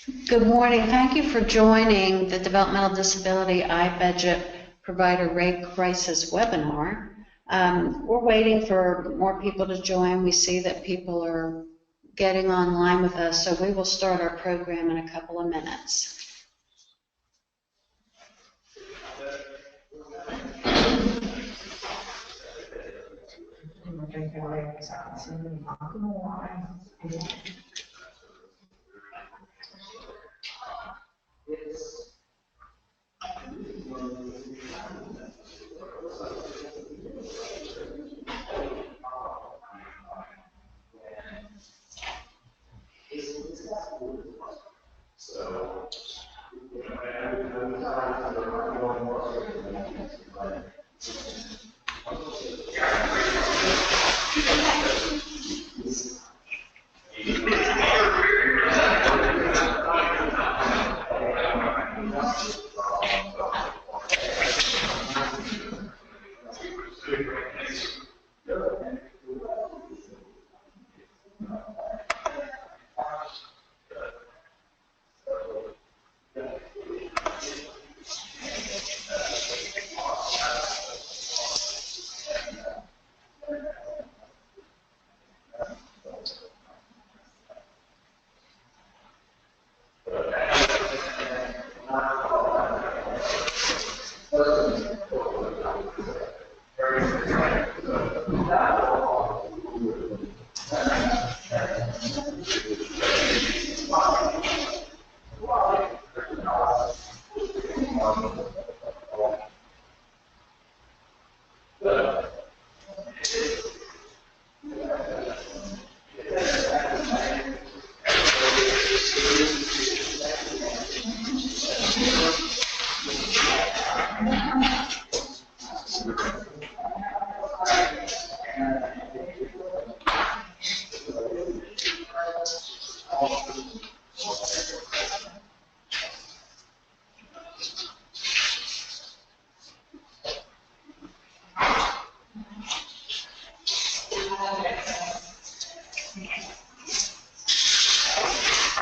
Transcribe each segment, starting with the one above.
Good morning. Thank you for joining the Developmental Disability iBudget Provider Rate Crisis webinar. We're waiting for more people to join. We see that people are getting online with us, so we will start our program in a couple of minutes.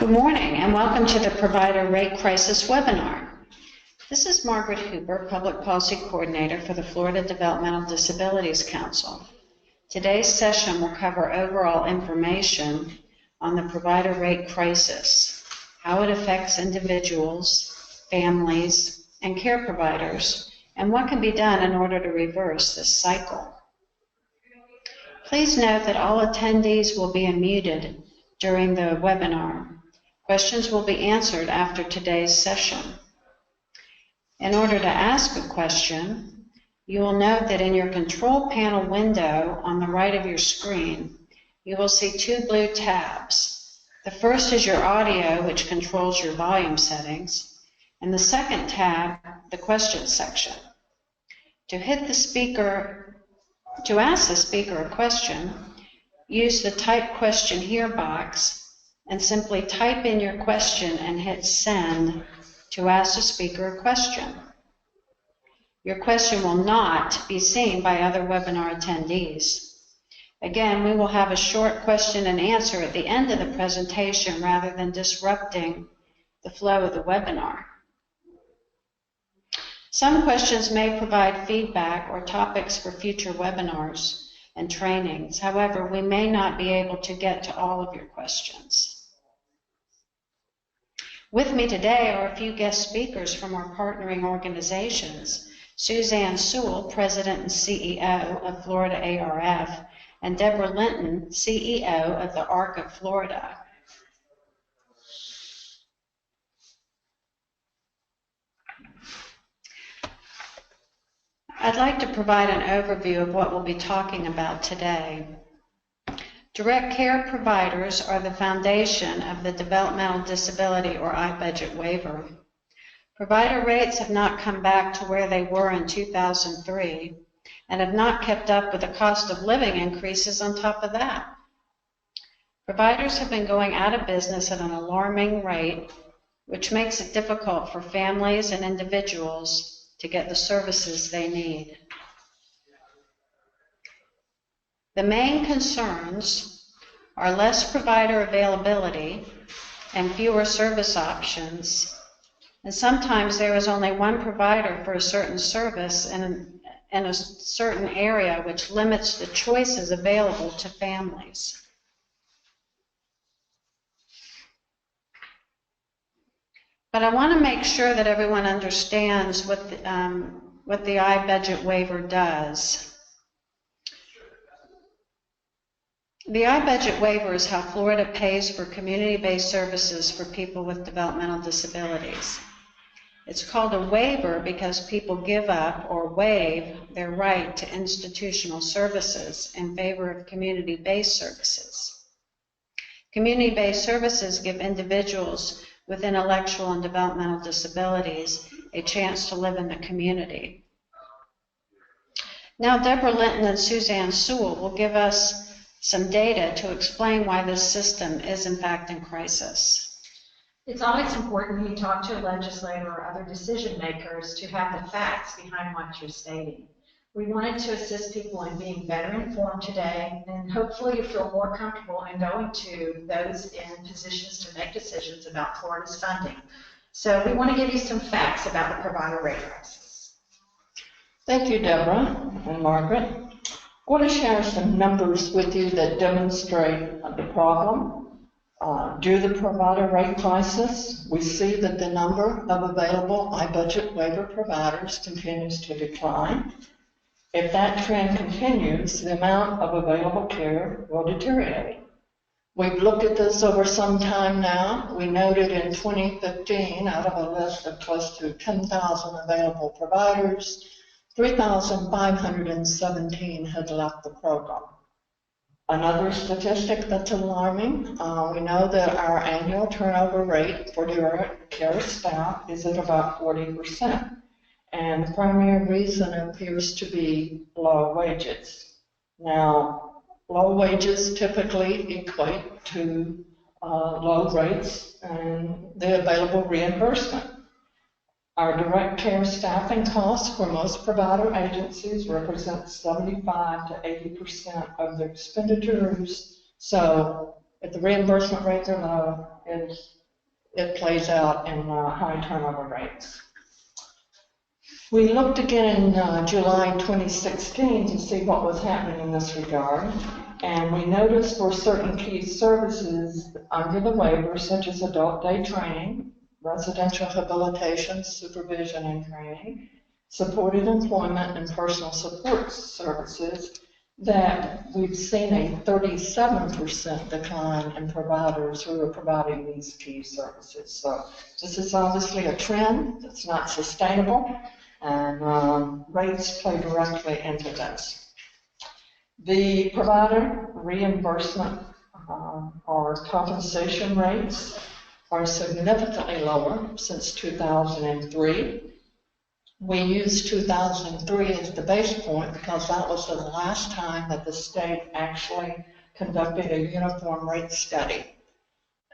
Good morning and welcome to the Provider Rate Crisis webinar. This is Margaret Hooper, Public Policy Coordinator for the Florida Developmental Disabilities Council. Today's session will cover overall information on the provider rate crisis, how it affects individuals, families, and care providers, and what can be done in order to reverse this cycle. Please note that all attendees will be unmuted during the webinar. Questions will be answered after today's session. In order to ask a question, you will note that in your control panel window on the right of your screen, you will see two blue tabs. The first is your audio, which controls your volume settings, and the second tab, the questions section. To ask the speaker a question, use the Type Question Here box and simply type in your question and hit send to ask the speaker a question. Your question will not be seen by other webinar attendees. Again, we will have a short question and answer at the end of the presentation rather than disrupting the flow of the webinar. Some questions may provide feedback or topics for future webinars and trainings. However, we may not be able to get to all of your questions. With me today are a few guest speakers from our partnering organizations, Suzanne Sewell, President and CEO of Florida ARF, and Deborah Linton, CEO of the ARC of Florida. I'd like to provide an overview of what we'll be talking about today. Direct care providers are the foundation of the Developmental Disability or iBudget waiver. Provider rates have not come back to where they were in 2003 and have not kept up with the cost of living increases on top of that. Providers have been going out of business at an alarming rate, which makes it difficult for families and individuals to get the services they need. The main concerns are less provider availability, and fewer service options. And sometimes there is only one provider for a certain service in a certain area, which limits the choices available to families. But I want to make sure that everyone understands what the I-budget waiver does. The I-budget waiver is how Florida pays for community-based services for people with developmental disabilities. It's called a waiver because people give up or waive their right to institutional services in favor of community-based services. Community-based services give individuals with intellectual and developmental disabilities a chance to live in the community. Now, Deborah Linton and Suzanne Sewell will give us some data to explain why this system is in fact in crisis. It's always important when you talk to a legislator or other decision makers to have the facts behind what you're stating. We wanted to assist people in being better informed today, and hopefully you feel more comfortable in going to those in positions to make decisions about Florida's funding. So we want to give you some facts about the provider rate crisis. Thank you, Deborah and Margaret. I want to share some numbers with you that demonstrate the problem. Due to the provider rate crisis, we see that the number of available I-budget waiver providers continues to decline. If that trend continues, the amount of available care will deteriorate. We've looked at this over some time now. We noted in 2015, out of a list of close to 10,000 available providers, 3,517 had left the program. Another statistic that's alarming, we know that our annual turnover rate for direct care staff is at about 40%. And the primary reason appears to be low wages. Now, low wages typically equate to low rates and the available reimbursement. Our direct care staffing costs for most provider agencies represent 75 to 80% of their expenditures. So if the reimbursement rates are low, it plays out in high turnover rates. We looked again in July 2016 to see what was happening in this regard, and we noticed for certain key services under the waiver, such as adult day training, residential habilitation, supervision and training, supported employment and personal support services, that we've seen a 37% decline in providers who are providing these key services. So this is obviously a trend that's not sustainable, and rates play directly into this. The provider reimbursement or compensation rates are significantly lower since 2003. We use 2003 as the base point because that was the last time that the state actually conducted a uniform rate study.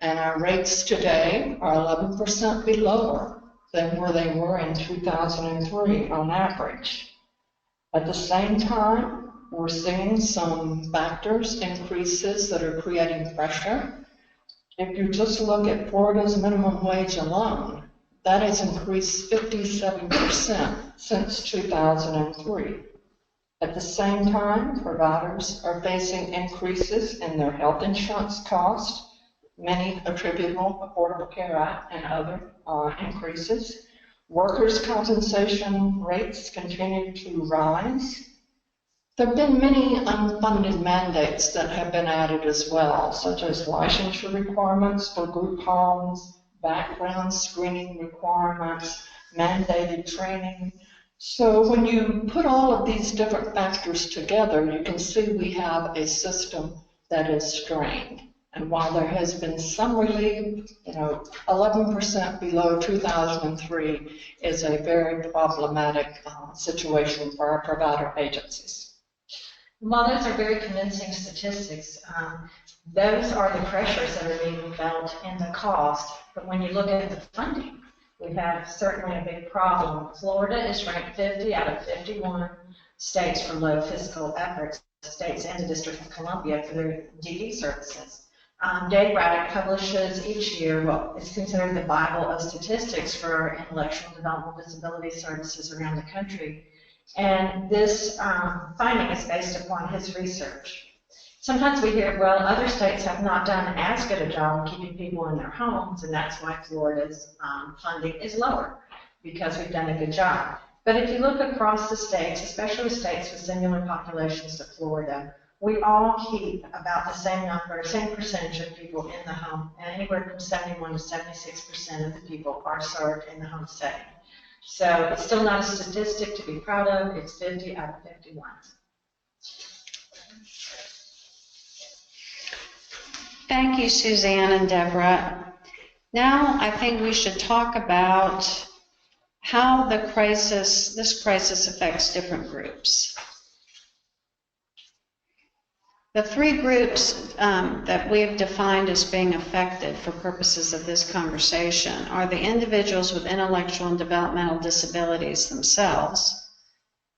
And our rates today are 11% below than where they were in 2003 on average. At the same time, we're seeing some factors, increases that are creating pressure. If you just look at Florida's minimum wage alone, that has increased 57% since 2003. At the same time, providers are facing increases in their health insurance costs, many attributable to Affordable Care Act and other increases. Workers' compensation rates continue to rise. There have been many unfunded mandates that have been added as well, such as licensure requirements for group homes, background screening requirements, mandated training. So when you put all of these different factors together, you can see we have a system that is strained. And while there has been some relief, 11% below 2003 is a very problematic situation for our provider agencies. While those are very convincing statistics, those are the pressures that are being felt in the cost. But when you look at the funding, we have certainly a big problem. Florida is ranked 50 out of 51 states for low fiscal efforts, states and the District of Columbia for their DD services. Dave Braddock publishes each year what is considered the Bible of statistics for intellectual and developmental disability services around the country. And this finding is based upon his research. Sometimes we hear, well, other states have not done as good a job of keeping people in their homes, and that's why Florida's funding is lower, because we've done a good job. But if you look across the states, especially states with similar populations to Florida, we all keep about the same number, same percentage of people in the home, and anywhere from 71 to 76% of the people are served in the home setting. So it's still not a statistic to be proud of. It's 50 out of 51. Thank you, Suzanne and Deborah. Now I think we should talk about how this crisis affects different groups. The three groups that we have defined as being affected for purposes of this conversation are the individuals with intellectual and developmental disabilities themselves,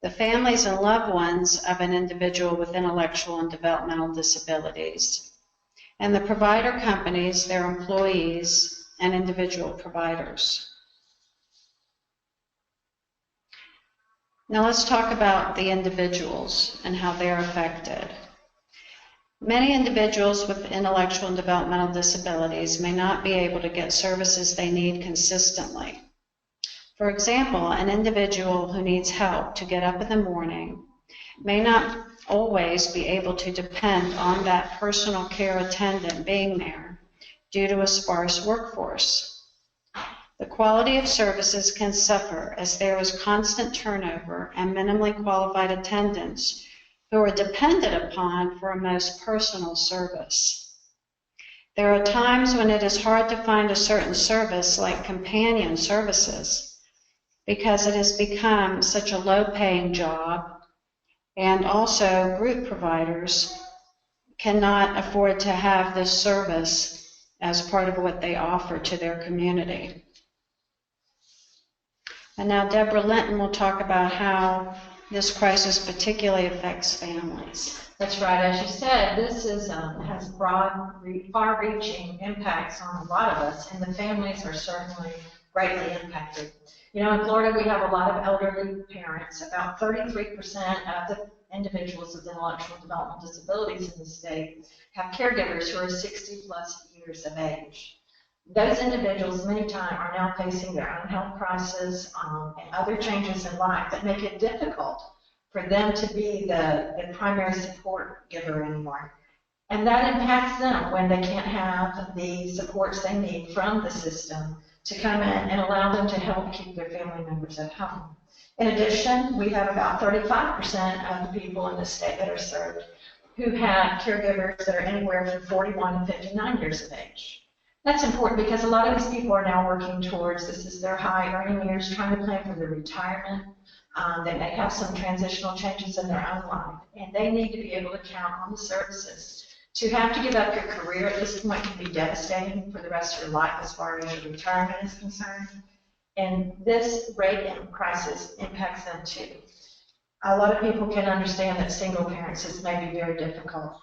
the families and loved ones of an individual with intellectual and developmental disabilities, and the provider companies, their employees, and individual providers. Now let's talk about the individuals and how they're affected. Many individuals with intellectual and developmental disabilities may not be able to get services they need consistently. For example, an individual who needs help to get up in the morning may not always be able to depend on that personal care attendant being there due to a sparse workforce. The quality of services can suffer as there is constant turnover and minimally qualified attendants who are dependent upon for a most personal service. There are times when it is hard to find a certain service like companion services because it has become such a low-paying job, and also group providers cannot afford to have this service as part of what they offer to their community. And now Deborah Linton will talk about how this crisis particularly affects families. That's right. As you said, this has broad, far-reaching impacts on a lot of us, and the families are certainly greatly impacted. You know, in Florida, we have a lot of elderly parents. About 33% of the individuals with intellectual and developmental disabilities in the state have caregivers who are 60-plus years of age. Those individuals many times are now facing their own health crisis and other changes in life that make it difficult for them to be the primary support giver anymore. And that impacts them when they can't have the supports they need from the system to come in and allow them to help keep their family members at home. In addition, we have about 35% of the people in the state that are served who have caregivers that are anywhere from 41 to 59 years of age. That's important because a lot of these people are now working towards, this is their high earning years, trying to plan for their retirement. They may have some transitional changes in their own life, and they need to be able to count on the services. To have to give up your career at this point can be devastating for the rest of your life as far as your retirement is concerned. And this rate crisis impacts them too. A lot of people can understand that single parents is maybe very difficult.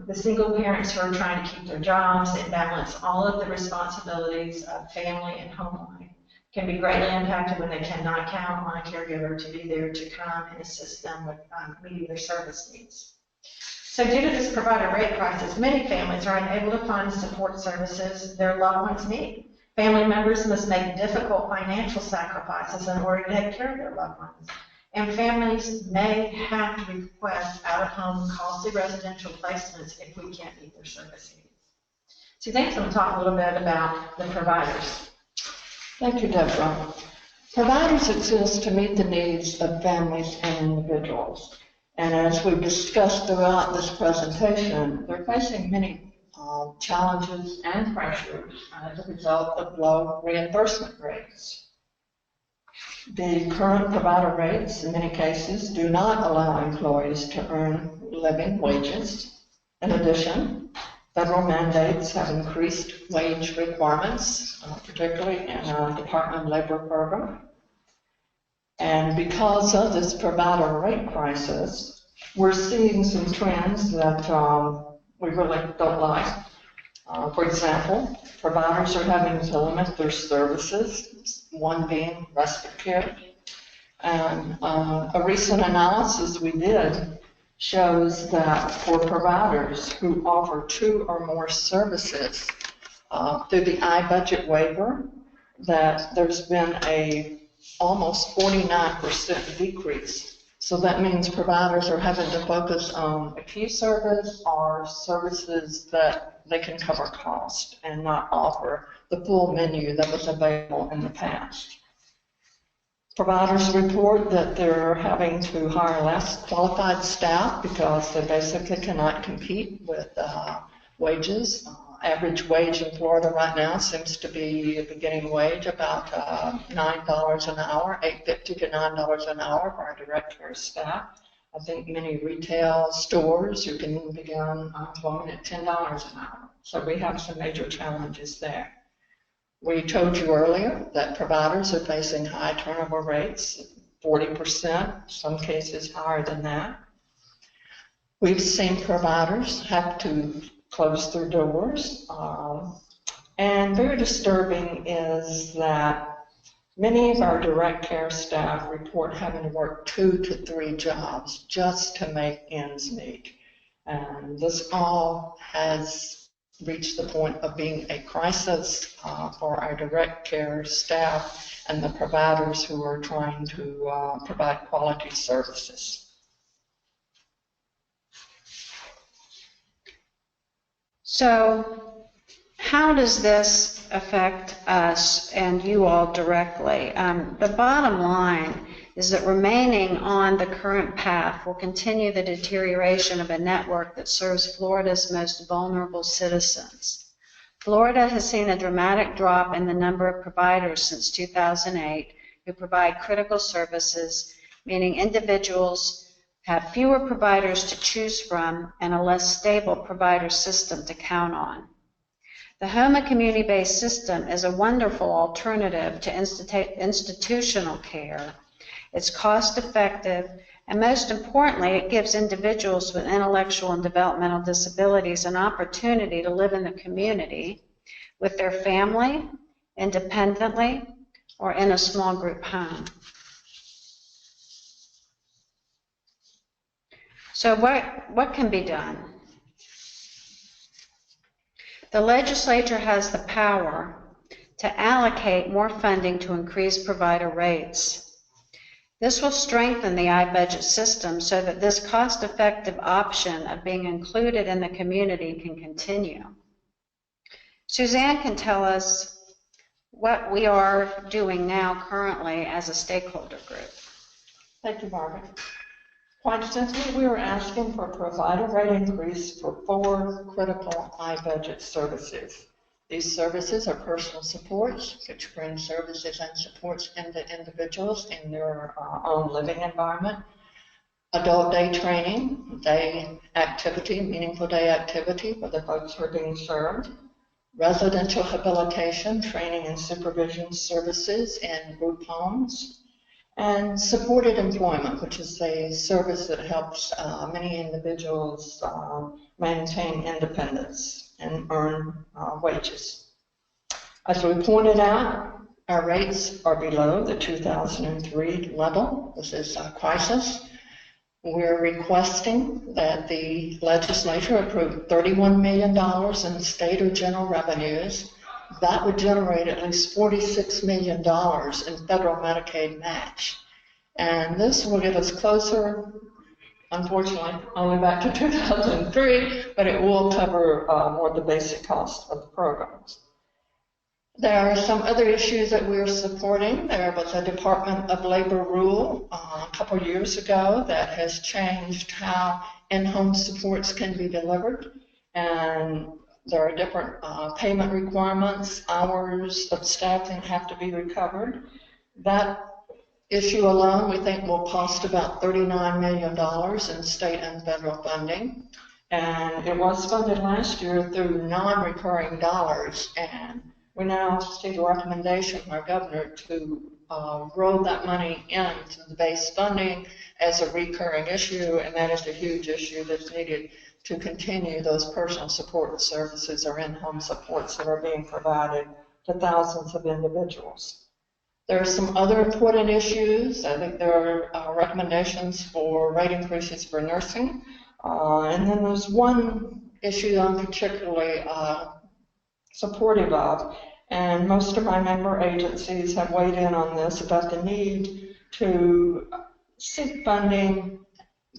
The single parents who are trying to keep their jobs and balance all of the responsibilities of family and home life can be greatly impacted when they cannot count on a caregiver to be there to come and assist them with meeting their service needs. So due to this provider rate crisis, many families are unable to find the support services their loved ones need. Family members must make difficult financial sacrifices in order to take care of their loved ones. And families may have to request out-of-home costly residential placements if we can't meet their service needs. So I think I'm going to talk a little bit about the providers. Thank you, Deborah. Providers exist to meet the needs of families and individuals. And as we've discussed throughout this presentation, they're facing many challenges and pressures as a result of low reimbursement rates. The current provider rates, in many cases, do not allow employees to earn living wages. In addition, federal mandates have increased wage requirements, particularly in our Department of Labor program. And because of this provider rate crisis, we're seeing some trends that we really don't like. For example, providers are having to limit their services, one being respite care. And a recent analysis we did shows that for providers who offer 2 or more services through the iBudget waiver, that there's been a almost 49% decrease. So that means providers are having to focus on a key service or services that they can cover cost and not offer the full menu that was available in the past. Providers report that they're having to hire less qualified staff because they basically cannot compete with wages. Average wage in Florida right now seems to be a beginning wage about $9 an hour, $8.50 to $9 an hour for our direct care staff. I think many retail stores you can begin employment at $10 an hour. So we have some major challenges there. We told you earlier that providers are facing high turnover rates, 40%, some cases higher than that. We've seen providers have to close their doors. And very disturbing is that many of our direct care staff report having to work 2 to 3 jobs just to make ends meet. And this all has reached the point of being a crisis for our direct care staff and the providers who are trying to provide quality services. So how does this affect us and you all directly? The bottom line is that remaining on the current path will continue the deterioration of a network that serves Florida's most vulnerable citizens. Florida has seen a dramatic drop in the number of providers since 2008 who provide critical services, meaning individuals have fewer providers to choose from and a less stable provider system to count on. The home and community-based system is a wonderful alternative to institutional care. It's cost-effective, and most importantly, it gives individuals with intellectual and developmental disabilities an opportunity to live in the community with their family, independently, or in a small group home. So what can be done? The legislature has the power to allocate more funding to increase provider rates. This will strengthen the iBudget system so that this cost-effective option of being included in the community can continue. Suzanne can tell us what we are doing now currently as a stakeholder group. Thank you, Margaret. Quite simply, we are asking for a provider rate increase for 4 critical iBudget services. These services are personal supports, which bring services and supports into individuals in their own living environment. Adult day training, day activity, meaningful day activity for the folks who are being served. Residential habilitation, training and supervision services in group homes. And supported employment, which is a service that helps many individuals maintain independence and earn wages. As we pointed out, our rates are below the 2003 level. This is a crisis. We're requesting that the legislature approve $31 million in state or general revenues. That would generate at least $46 million in federal Medicaid match. And this will get us closer, unfortunately, only back to 2003, but it will cover more of the basic cost of the programs. There are some other issues that we're supporting. There was a Department of Labor rule a couple years ago that has changed how in-home supports can be delivered. And there are different payment requirements, hours of staffing have to be recovered. That issue alone, we think, will cost about $39 million in state and federal funding. And it was funded last year through non-recurring dollars. And we now see the recommendation from our governor to roll that money into the base funding as a recurring issue, and that is a huge issue that's needed to continue those personal support services or in-home supports that are being provided to thousands of individuals. There are some other important issues. I think there are recommendations for rate increases for nursing. And then there's one issue I'm particularly supportive of, and most of my member agencies have weighed in on this about the need to seek funding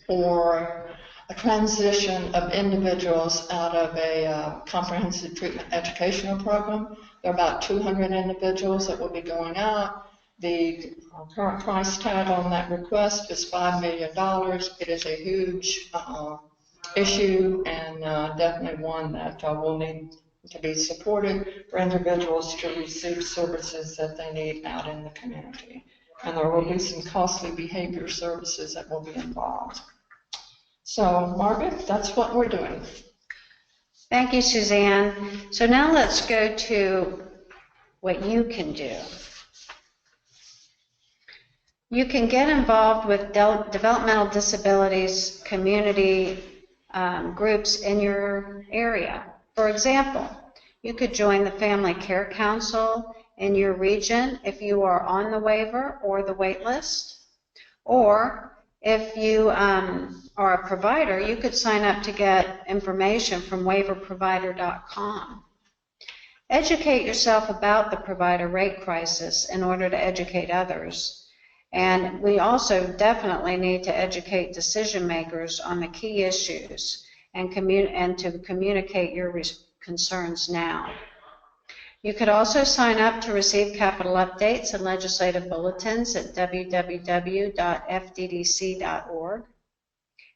for a transition of individuals out of a comprehensive treatment educational program. There are about 200 individuals that will be going out. The current price tag on that request is $5 million. It is a huge issue and definitely one that will need to be supported for individuals to receive services that they need out in the community. And there will be some costly behavior services that will be involved. So, Margaret, that's what we're doing. Thank you, Suzanne. So now let's go to what you can do. You can get involved with developmental disabilities community groups in your area. For example, you could join the Family Care Council in your region if you are on the waiver or the wait list. Or if you are a provider, you could sign up to get information from waiverprovider.com. Educate yourself about the provider rate crisis in order to educate others. And we also definitely need to educate decision makers on the key issues and to communicate your concerns now. You could also sign up to receive capital updates and legislative bulletins at www.fddc.org.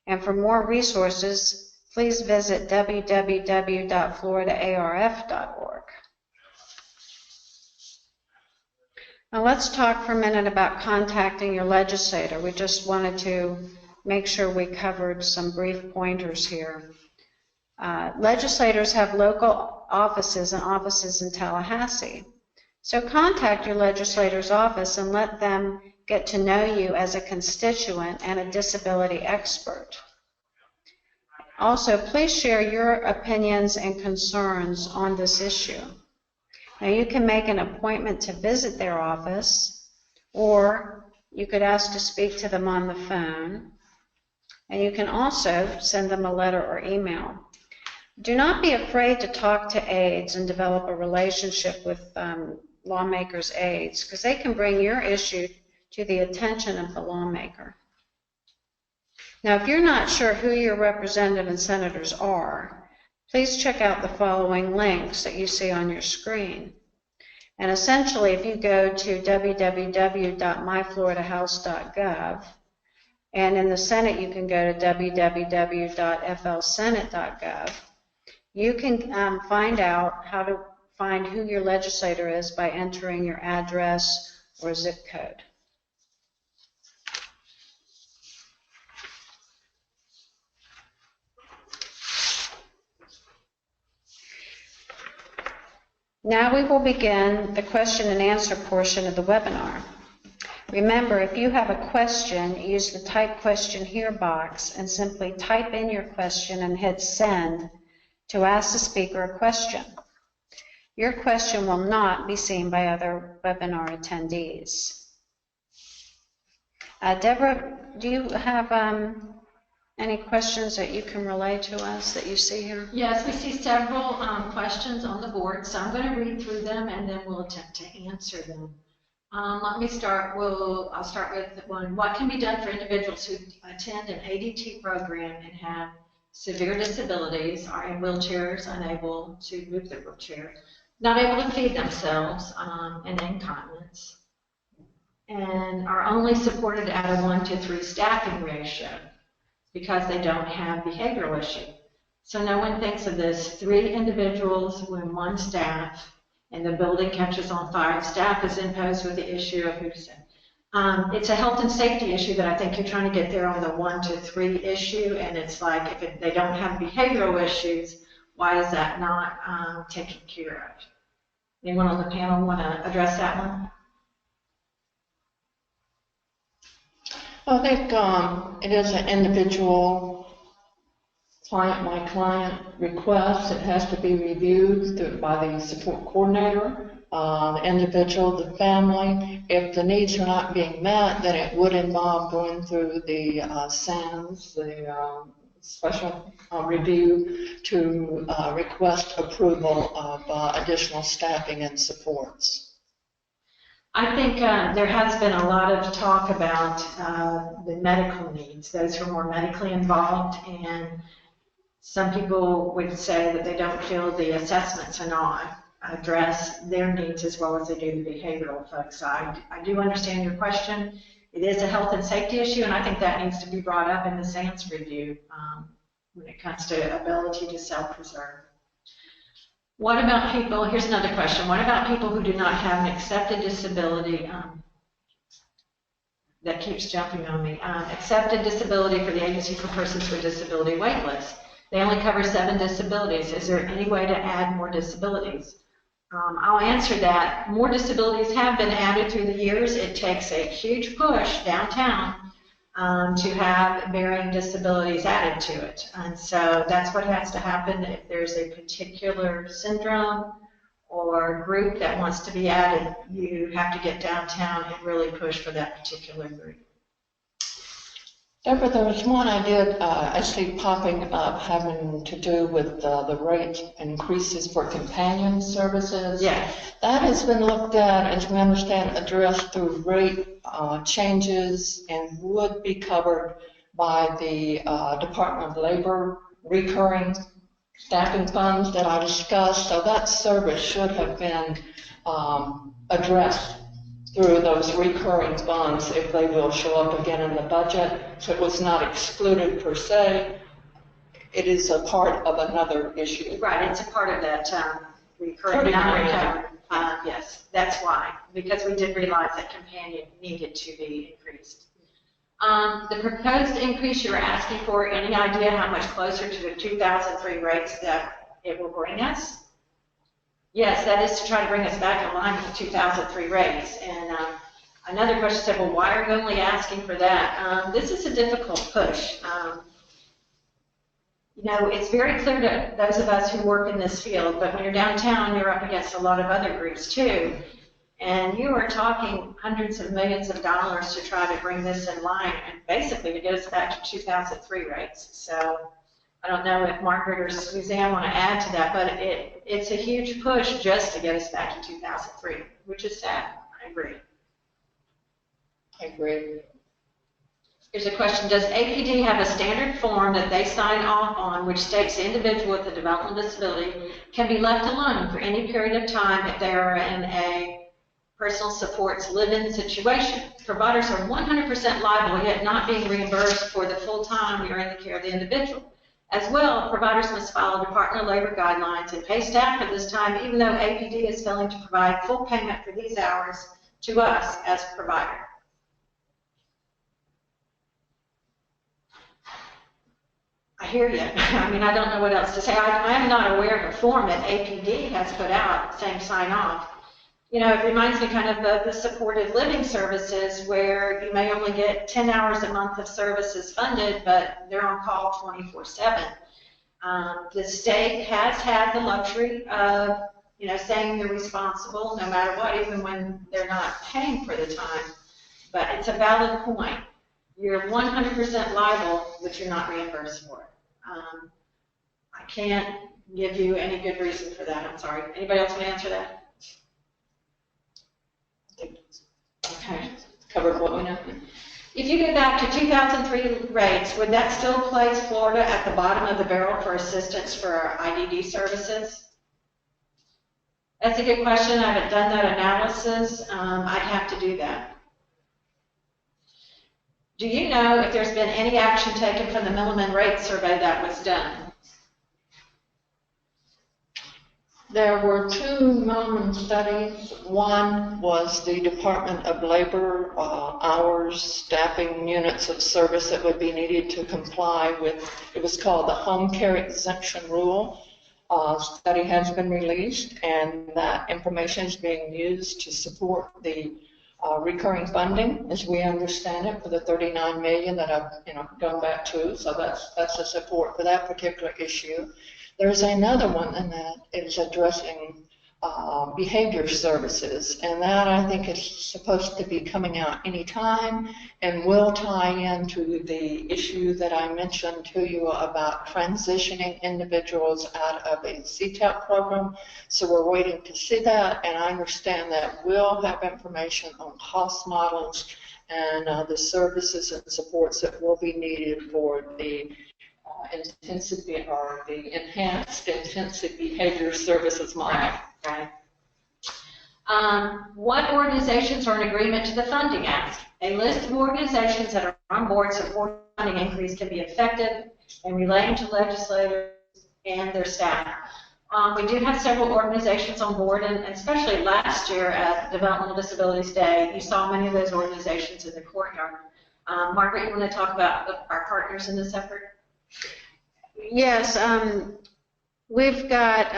And for more resources, please visit www.floridaarf.org. Now let's talk for a minute about contacting your legislator. We just wanted to make sure we covered some brief pointers here. Legislators have local offices and offices in Tallahassee. So contact your legislator's office and let them get to know you as a constituent and a disability expert. Also, please share your opinions and concerns on this issue. Now, you can make an appointment to visit their office, or you could ask to speak to them on the phone, and you can also send them a letter or email. Do not be afraid to talk to aides and develop a relationship with lawmakers' aides, because they can bring your issue to the attention of the lawmaker. Now, if you're not sure who your representative and senators are, please check out the following links that you see on your screen. And essentially, if you go to www.myfloridahouse.gov, and in the Senate, you can go to www.flsenate.gov, you can find out how to find who your legislator is by entering your address or zip code. Now we will begin the question and answer portion of the webinar. Remember, if you have a question, use the Type Question Here box and simply type in your question and hit Send to ask the speaker a question. Your question will not be seen by other webinar attendees. Deborah, do you have any questions that you can relay to us that you see here? Yes, we see several questions on the board, so I'm going to read through them and then we'll attempt to answer them. Let me start. I'll start with one. What can be done for individuals who attend an ADT program and have severe disabilities, are in wheelchairs, unable to move their wheelchair, not able to feed themselves, and incontinence, and are only supported at a 1-to-3 staffing ratio because they don't have behavioral issue? So no one thinks of this. 3 individuals when 1 staff, and the building catches on fire. Staff is imposed with the issue of who's it's a health and safety issue that I think you're trying to get there on the 1-to-3 issue, and it's like if they don't have behavioral issues, why is that not taken care of? Anyone on the panel want to address that one? I think it is an individual my client requests, it has to be reviewed by the support coordinator, the individual, the family. If the needs are not being met, then it would involve going through the SANS, the special review, to request approval of additional staffing and supports. I think there has been a lot of talk about the medical needs, those who are more medically involved, and some people would say that they don't feel the assessments are not address their needs as well as they do the behavioral folks. I do understand your question. It is a health and safety issue, and I think that needs to be brought up in the SANS review when it comes to ability to self-preserve. What about people, here's another question, what about people who do not have an accepted disability, that keeps jumping on me, accepted disability for the Agency for Persons with Disability waitlist? They only cover 7 disabilities. Is there any way to add more disabilities? I'll answer that. More disabilities have been added through the years. It takes a huge push downtown to have varying disabilities added to it. And so that's what has to happen. If there's a particular syndrome or group that wants to be added, you have to get downtown and really push for that particular group. Deborah, there was one I did, I see popping up having to do with the rate increases for companion services. Yes. That has been looked at, as we understand, addressed through rate changes and would be covered by the Department of Labor recurring staffing funds that I discussed. So that service should have been addressed through those recurring funds if they will show up again in the budget. So it was not excluded per se. It is a part of another issue. Right, it's a part of that recurring non-recovered. Yes, that's why, because we did realize that companion needed to be increased. The proposed increase you were asking for, any idea how much closer to the 2003 rates that it will bring us? Yes, that is to try to bring us back in line with the 2003 rates. And another question said, well, why are you only asking for that? This is a difficult push. You know, it's very clear to those of us who work in this field, but when you're downtown, you're up against a lot of other groups too. And you are talking hundreds of millions of dollars to try to bring this in line and basically to get us back to 2003 rates. So I don't know if Margaret or Suzanne want to add to that, but it's a huge push just to get us back to 2003, which is sad. I agree. I agree. Here's a question. Does APD have a standard form that they sign off on which states the individual with a developmental disability can be left alone for any period of time if they are in a personal supports live-in situation? Providers are 100% liable yet not being reimbursed for the full time we are in the care of the individual. As well, providers must follow Department of Labor guidelines and pay staff for this time, even though APD is failing to provide full payment for these hours to us as a provider. I hear you. I mean, I don't know what else to say. I am not aware of a form that APD has put out saying sign off. You know, it reminds me kind of the supported living services where you may only get 10 hours a month of services funded, but they're on call 24/7. The state has had the luxury of, you know, saying they're responsible no matter what, even when they're not paying for the time. But it's a valid point. You're 100% liable, but you're not reimbursed for it. I can't give you any good reason for that. I'm sorry. Anybody else want to answer that? Okay. Covered what we know. If you go back to 2003 rates, would that still place Florida at the bottom of the barrel for assistance for our IDD services? That's a good question. I haven't done that analysis. I'd have to do that. Do you know if there's been any action taken from the Milliman rate survey that was done? There were 2 Milliman studies. One was the Department of Labor hours, staffing units of service that would be needed to comply with, it was called the Home Care Exemption Rule. Study has been released, and that information is being used to support the recurring funding, as we understand it, for the 39 million that I've, gone back to. So that's a support for that particular issue. There's another one, and that is addressing behavior services, and that I think is supposed to be coming out anytime and will tie into the issue that I mentioned to you about transitioning individuals out of a CTAP program. So we're waiting to see that, and I understand that we'll have information on cost models and the services and supports that will be needed for the intensity or the enhanced intensive behavior services model. Right. What organizations are in agreement to the funding ask? A list of organizations that are on board support funding increase can be effective in relating to legislators and their staff. We do have several organizations on board, and especially last year at Developmental Disabilities Day, you saw many of those organizations in the courtyard. Margaret, you want to talk about our partners in this effort? Yes, we've got,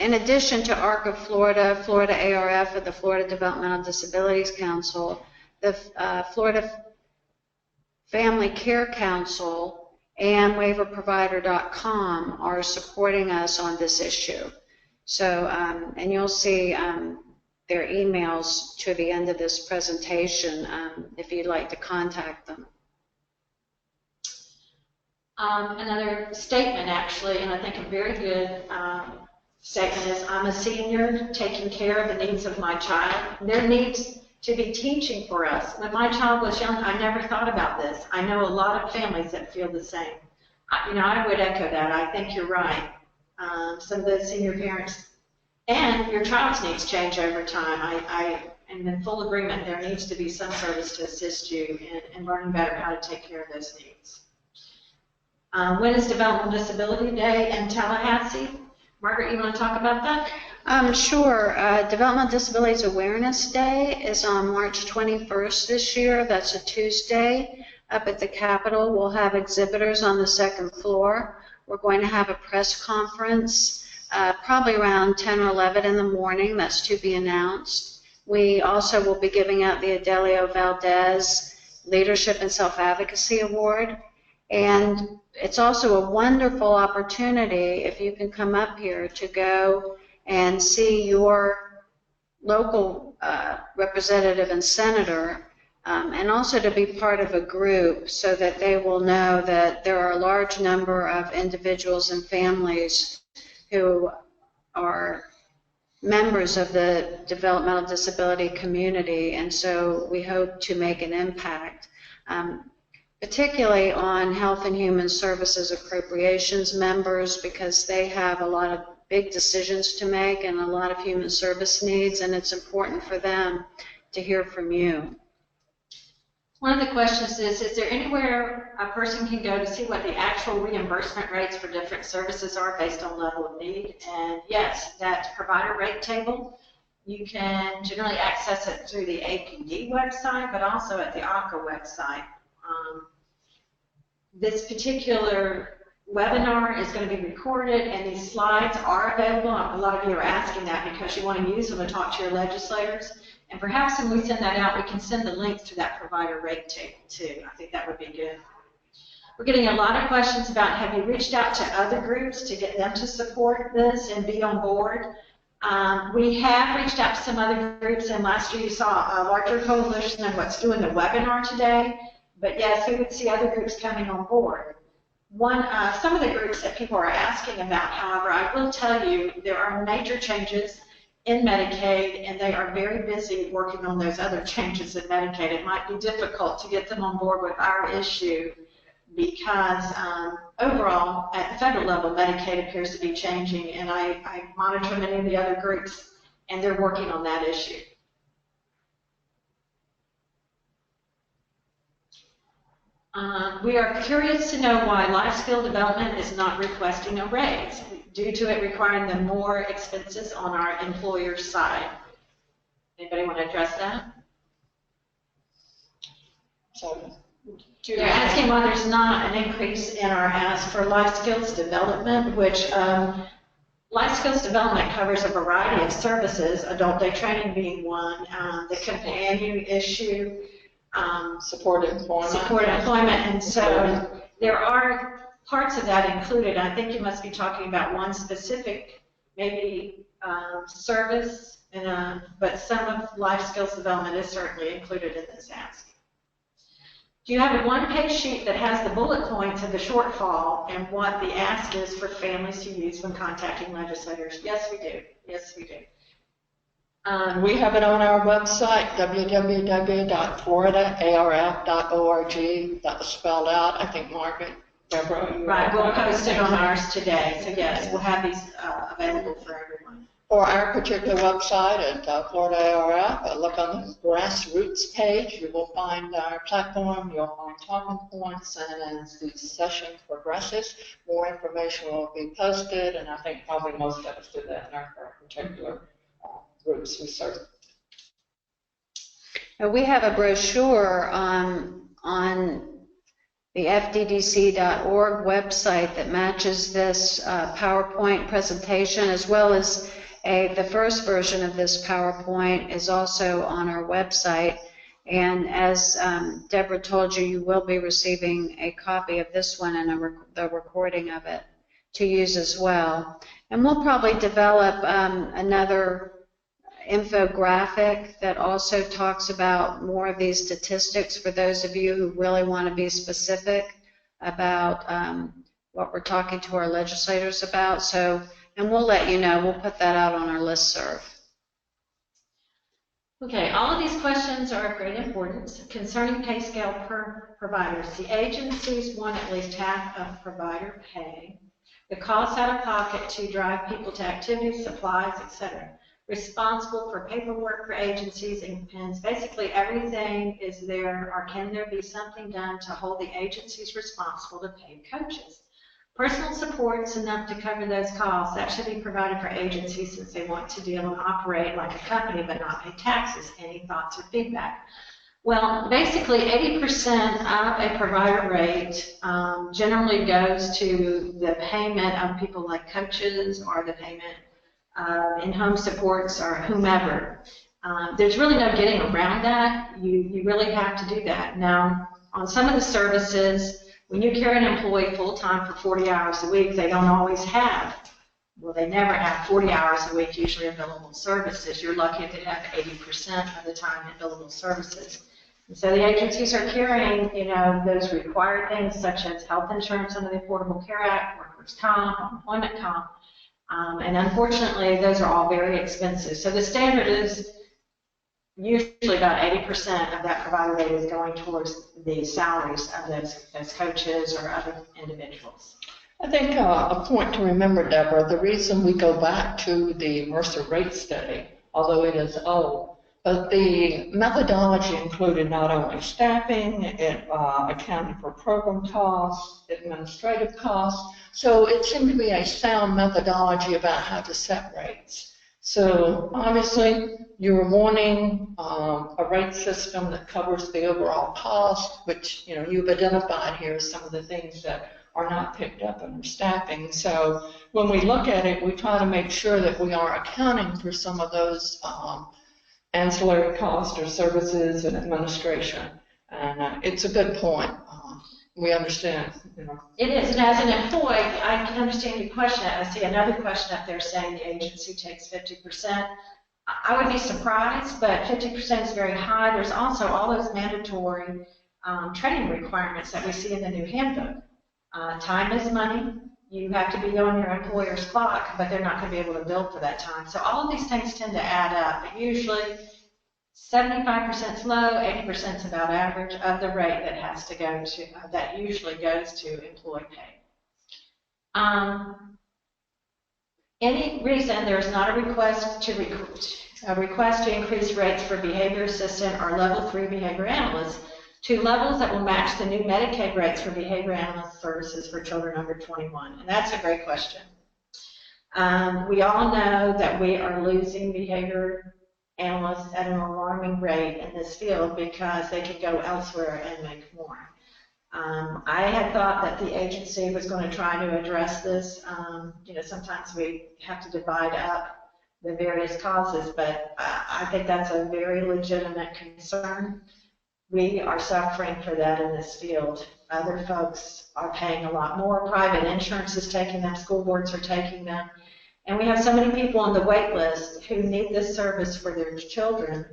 in addition to ARC of Florida, Florida ARF, and the Florida Developmental Disabilities Council, the Florida Family Care Council and waiverprovider.com are supporting us on this issue. So, and you'll see their emails to the end of this presentation if you'd like to contact them. Another statement, actually, and I think a very good statement is, I'm a senior taking care of the needs of my child. There needs to be teaching for us. When my child was young, I never thought about this. I know a lot of families that feel the same. I would echo that. I think you're right. Some of those senior parents and your child's needs change over time. I am in full agreement. There needs to be some service to assist you in learning better how to take care of those needs. When is Developmental Disability Day in Tallahassee? Margaret, you want to talk about that? Sure. Developmental Disabilities Awareness Day is on March 21st this year. That's a Tuesday. Up at the Capitol, we'll have exhibitors on the second floor. We're going to have a press conference probably around 10 or 11 in the morning. That's to be announced. We also will be giving out the Adelio Valdez Leadership and Self-Advocacy Award. And it's also a wonderful opportunity, if you can come up here, to go and see your local representative and senator, and also to be part of a group so that they will know that there are a large number of individuals and families who are members of the developmental disability community, and so we hope to make an impact. Particularly on Health and Human Services Appropriations members, because they have a lot of big decisions to make and a lot of human service needs, and it's important for them to hear from you. One of the questions is there anywhere a person can go to see what the actual reimbursement rates for different services are based on level of need? And yes, that provider rate table, you can generally access it through the APD website, but also at the ACA website. This particular webinar is going to be recorded, and these slides are available. A lot of you are asking that because you want to use them to talk to your legislators. And perhaps when we send that out, we can send the links to that provider rate table too. I think that would be good. We're getting a lot of questions about, have you reached out to other groups to get them to support this and be on board? We have reached out to some other groups, and last year you saw a larger coalition than what's doing the webinar today. But yes, we would see other groups coming on board. Some of the groups that people are asking about, however, I will tell you there are major changes in Medicaid, and they are very busy working on those other changes in Medicaid. It might be difficult to get them on board with our issue because overall, at the federal level, Medicaid appears to be changing, and I monitor many of the other groups, and they're working on that issue. We are curious to know why life skill development is not requesting a raise due to it requiring them more expenses on our employer's side. Anybody want to address that? So, they're asking why there's not an increase in our ask for life skills development, which Life skills development covers a variety of services, adult day training being one, the companion issue, Support employment. and so there are parts of that included. I think you must be talking about one specific, maybe service, but some of life skills development is certainly included in this ask. Do you have a one-page sheet that has the bullet points of the shortfall and what the ask is for families to use when contacting legislators? Yes, we do. Yes, we do. We have it on our website, www.floridaarf.org. That was spelled out. I think Margaret, Deborah. Right, we'll post it on ours today. So yes, we'll have these available for everyone. For our particular website at Florida ARF, look on the grassroots page. You will find our platform, you'll find talking points, and as the session progresses, more information will be posted, and I think probably most of us do that in our particular groups we serve. We have a brochure on the FDDC.org website that matches this PowerPoint presentation, as well as the first version of this PowerPoint is also on our website. And as Deborah told you, you will be receiving a copy of this one and the recording of it to use as well. And we'll probably develop another infographic that also talks about more of these statistics for those of you who really want to be specific about what we're talking to our legislators about. So, and we'll let you know. We'll put that out on our listserv. Okay, all of these questions are of great importance. Concerning pay scale per providers, the agencies want at least half of provider pay. The costs out of pocket to drive people to activities, supplies, etc. Responsible for paperwork for agencies and pens. Basically everything is there, or can there be something done to hold the agencies responsible to pay coaches? Personal support's enough to cover those costs. That should be provided for agencies since they want to deal and operate like a company but not pay taxes. Any thoughts or feedback? Well, basically 80% of a provider rate generally goes to the payment of people like coaches or the payment in-home supports or whomever. There's really no getting around that. You really have to do that. Now, on some of the services, when you carry an employee full-time for 40 hours a week, they don't always have, well, they never have 40 hours a week usually in billable services. You're lucky if they have 80% of the time in billable services. And so the agencies are carrying, those required things such as health insurance under the Affordable Care Act, workers' comp, employment comp, and unfortunately, those are all very expensive. So the standard is usually about 80% of that provider rate is going towards the salaries of those coaches or other individuals. I think a point to remember, Deborah, the reason we go back to the Mercer rate study, although it is old, but the methodology included not only staffing, it accounted for program costs, administrative costs, so it seemed to be a sound methodology about how to set rates. So obviously you're wanting a rate system that covers the overall cost, which you've identified here as some of the things that are not picked up under staffing. So when we look at it, we try to make sure that we are accounting for some of those ancillary costs or services and administration. And it's a good point. We understand. It is, and as an employee, I can understand your question. I see another question up there saying the agency takes 50%. I would be surprised, but 50% is very high. There's also all those mandatory training requirements that we see in the new handbook. Time is money. You have to be on your employer's clock, but they're not going to be able to bill for that time. So all of these things tend to add up. But usually 75% is low, 80% is about average of the rate that has to go to, that usually goes to employee pay. Any reason there's not a request to increase rates for behavior assistant or level 3 behavior analysts to levels that will match the new Medicaid rates for behavior analyst services for children under 21? And that's a great question. We all know that we are losing behavior analysts at an alarming rate in this field because they could go elsewhere and make more. I had thought that the agency was going to try to address this. Sometimes we have to divide up the various causes, but I think that's a very legitimate concern. We are suffering for that in this field. Other folks are paying a lot more. Private insurance is taking them. School boards are taking them. And we have so many people on the wait list who need this service for their children.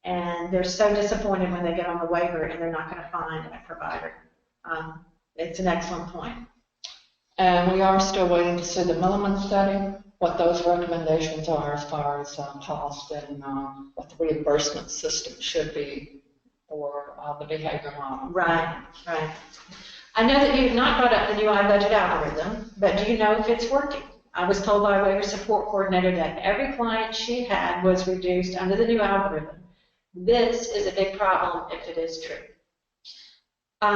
And they're so disappointed when they get on the waiver and they're not going to find a provider. It's an excellent point. And we are still waiting to see the Milliman study, what those recommendations are as far as cost and what the reimbursement system should be for the behavior model. Right. I know that you've not brought up the new iBudget algorithm, but do you know if it's working? I was told by a waiver support coordinator that every client she had was reduced under the new algorithm. This is a big problem if it is true.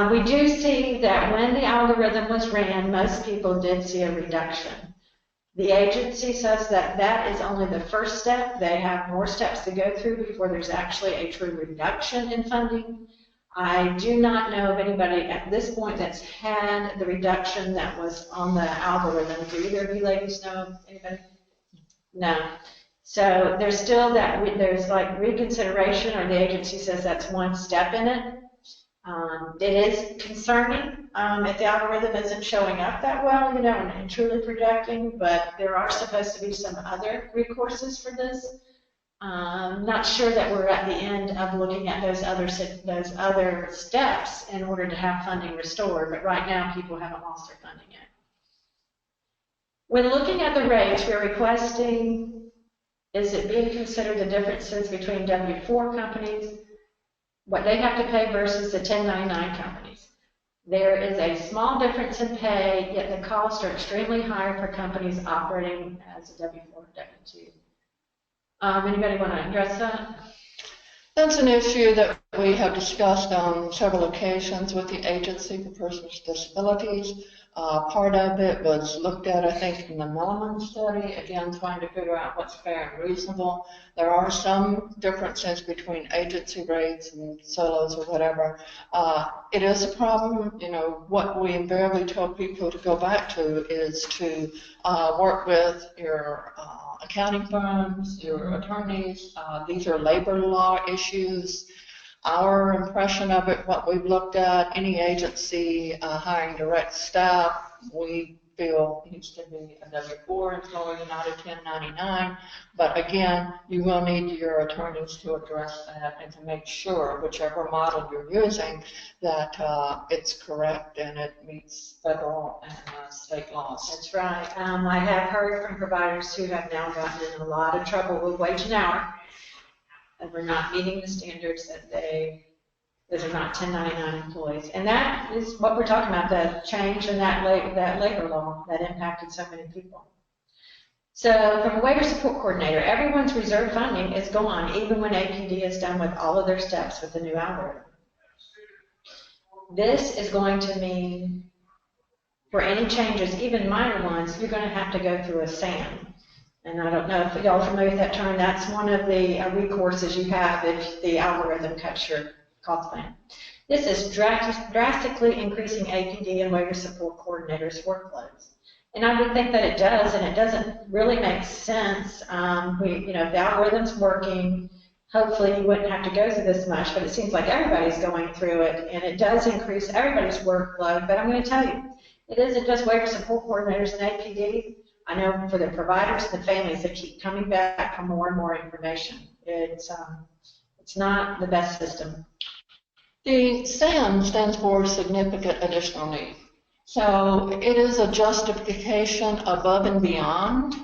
We do see that when the algorithm was ran, most people did see a reduction. The agency says that that is only the first step. They have more steps to go through before there's actually a true reduction in funding. I do not know of anybody at this point that's had the reduction that was on the algorithm. Do either of you ladies know anybody? No. So there's still that, there's like reconsideration, or the agency says that's one step in it. It is concerning if the algorithm isn't showing up that well, and truly projecting, but there are supposed to be some other recourses for this. Not sure that we're at the end of looking at those other steps in order to have funding restored, but right now people haven't lost their funding yet. When looking at the rates, we're requesting, is it being considered the differences between W-4 companies, what they have to pay versus the 1099 companies? There is a small difference in pay, yet the costs are extremely high for companies operating as a W-4 or W-2. Anybody want to address that? That's an issue that we have discussed on several occasions with the Agency for Persons with Disabilities. Part of it was looked at, I think, in the Milliman study, again, trying to figure out what's fair and reasonable. There are some differences between agency rates and solos or whatever. It is a problem. What we invariably tell people to go back to is to work with your accounting firms, your attorneys. These are labor law issues. Our impression of it, what we've looked at, any agency hiring direct staff, we feel needs to be a W-4 employee, not a 1099. But again, you will need your attorneys to address that and to make sure, whichever model you're using, that it's correct and it meets federal and state laws. That's right. I have heard from providers who have now gotten in a lot of trouble with wage and hour, and we're not meeting the standards that those are not 1099 employees. And that is what we're talking about, the change in that labor law that impacted so many people. So from a waiver support coordinator, everyone's reserve funding is gone, even when APD is done with all of their steps with the new algorithm. This is going to mean, for any changes, even minor ones, you're going to have to go through a SAM. And I don't know if y'all are familiar with that term. That's one of the recourses you have if the algorithm cuts your cost plan. This is drastically increasing APD and waiver support coordinators' workloads. And I would think that it does, and it doesn't really make sense. If the algorithm's working, hopefully you wouldn't have to go through this much, but it seems like everybody's going through it, and it does increase everybody's workload. But I'm going to tell you, it isn't just waiver support coordinators and APD. I know for the providers and the families that keep coming back for more and more information. It's not the best system. The SAM stands for Significant Additional Need. So it is a justification above and beyond